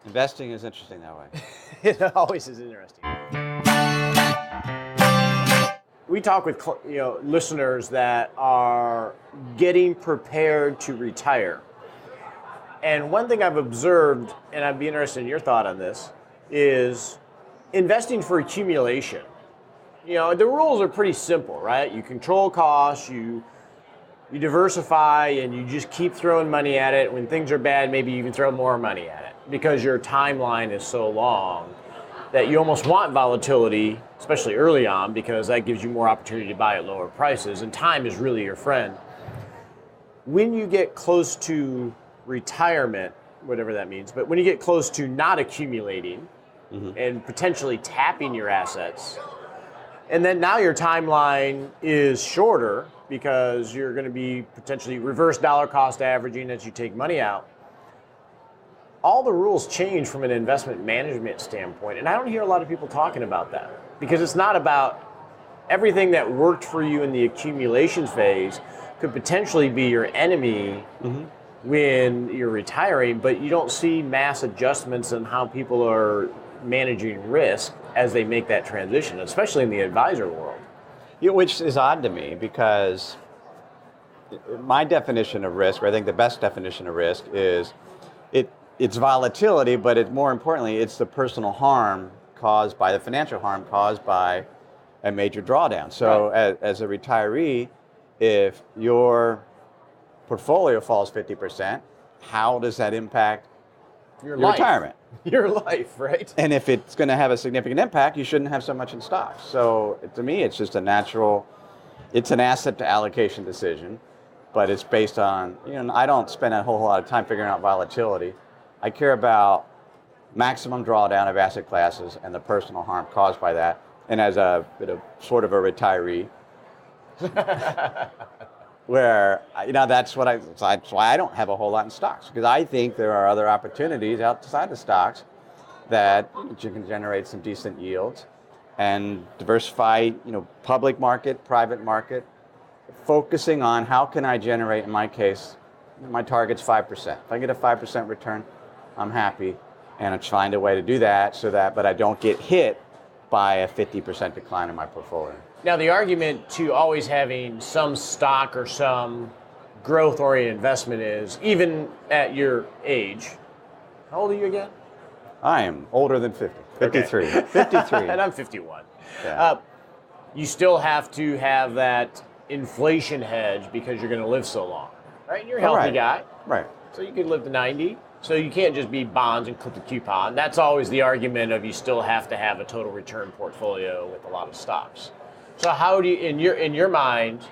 Investing is interesting that way. It always is interesting. We talk with listeners that are getting prepared to retire. And one thing I've observed, and I'd be interested in your thought on this, is investing for accumulation. The rules are pretty simple, right? You control costs, you diversify, and you just keep throwing money at it. When things are bad, maybe you can throw more money at it because your timeline is so long that you almost want volatility, especially early on, because that gives you more opportunity to buy at lower prices, and time is really your friend. When you get close to retirement, whatever that means, but when you get close to not accumulating and potentially tapping your assets, and then now your timeline is shorter because you're going to be potentially reverse dollar cost averaging as you take money out, all the rules change from an investment management standpoint. And I don't hear a lot of people talking about that because it's not about everything that worked for you in the accumulation phase could potentially be your enemy when you're retiring, but you don't see mass adjustments in how people are managing risk as they make that transition, especially in the advisor world. Which is odd to me because my definition of risk, or I think the best definition of risk, is it's volatility, but more importantly, it's the personal harm caused by the financial harm caused by a major drawdown. So as a retiree, if your portfolio falls 50%, how does that impact your retirement? Your life, right? And if it's going to have a significant impact, you shouldn't have so much in stocks. So to me, it's just it's an asset to allocation decision, but it's based on, I don't spend a whole lot of time figuring out volatility. I care about maximum drawdown of asset classes and the personal harm caused by that. And as a bit of sort of a retiree, where that's why I don't have a whole lot in stocks, because I think there are other opportunities outside the stocks that you can generate some decent yields and diversify, public market, private market, focusing on how can I generate, in my case, my target's 5%. If I get a 5% return, I'm happy, and I find a way to do that but I don't get hit by a 50% decline in my portfolio. Now, the argument to always having some stock or some growth-oriented investment is, even at your age, how old are you again? I am older than 50, 53. Okay. 53. And I'm 51. Yeah. You still have to have that inflation hedge because you're going to live so long, right? You're a healthy guy. Right. So you could live to 90. So you can't just be bonds and clip the coupon. That's always the argument of you still have to have a total return portfolio with a lot of stocks. So how do you, in your mind,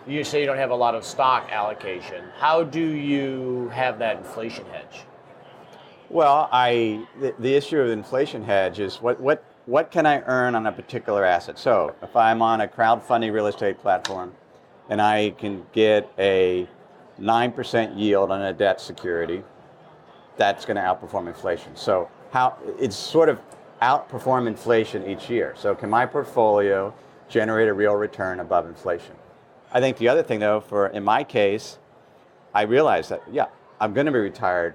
you say you don't have a lot of stock allocation. How do you have that inflation hedge? Well, the issue of inflation hedge is what can I earn on a particular asset? So if I'm on a crowdfunding real estate platform and I can get a 9% yield on a debt security, that's going to outperform inflation. So it's sort of outperform inflation each year. So can my portfolio generate a real return above inflation? I think the other thing, though, in my case, I realized that, I'm going to be retired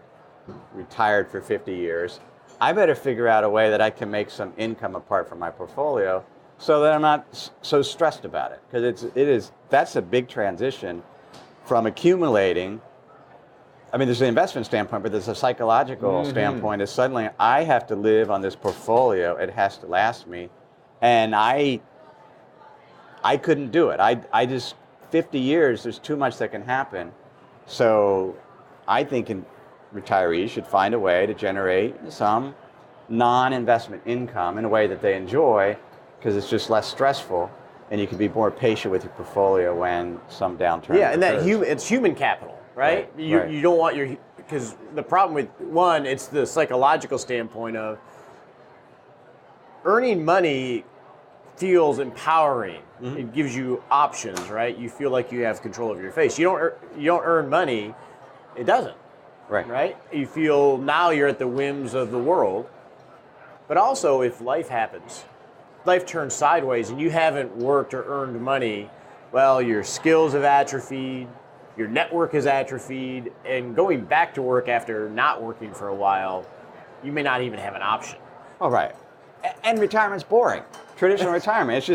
for 50 years. I better figure out a way that I can make some income apart from my portfolio so that I'm not so stressed about it. Because that's a big transition from accumulating. I mean, there's an investment standpoint, but there's a psychological standpoint. Is suddenly I have to live on this portfolio. It has to last me. And I couldn't do it. I just, 50 years, there's too much that can happen. So I think retirees should find a way to generate some non-investment income in a way that they enjoy, because it's just less stressful, and you can be more patient with your portfolio when some downturn occurs. And it's human capital, right? You don't want because the problem with one, it's the psychological standpoint of earning money feels empowering. It gives you options, right? You feel like you have control of your face. You don't earn money, it doesn't. Right? You feel now you're at the whims of the world. But also, if life happens, life turns sideways and you haven't worked or earned money, well, your skills have atrophied, your network has atrophied, and going back to work after not working for a while you may not even have an option. All right. And retirement's boring. Traditional retirement,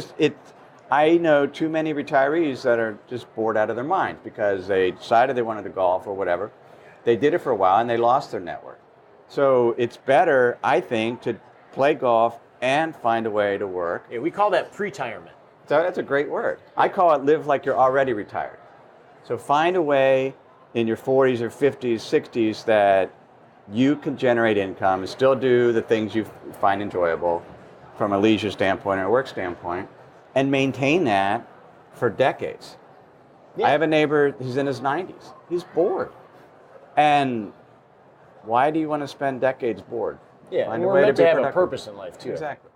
I know too many retirees that are just bored out of their minds because they decided they wanted to golf or whatever. They did it for a while and they lost their network. So it's better, I think, to play golf and find a way to work. Yeah, we call that pre-retirement. So that's a great word. I call it live like you're already retired. So find a way in your 40s or 50s, 60s that you can generate income and still do the things you find enjoyable from a leisure standpoint or a work standpoint, and maintain that for decades. Yeah. I have a neighbor, he's in his 90s. He's bored. And why do you want to spend decades bored? Yeah, Find and a we're way meant to be have a productive. purpose in life, too. Exactly.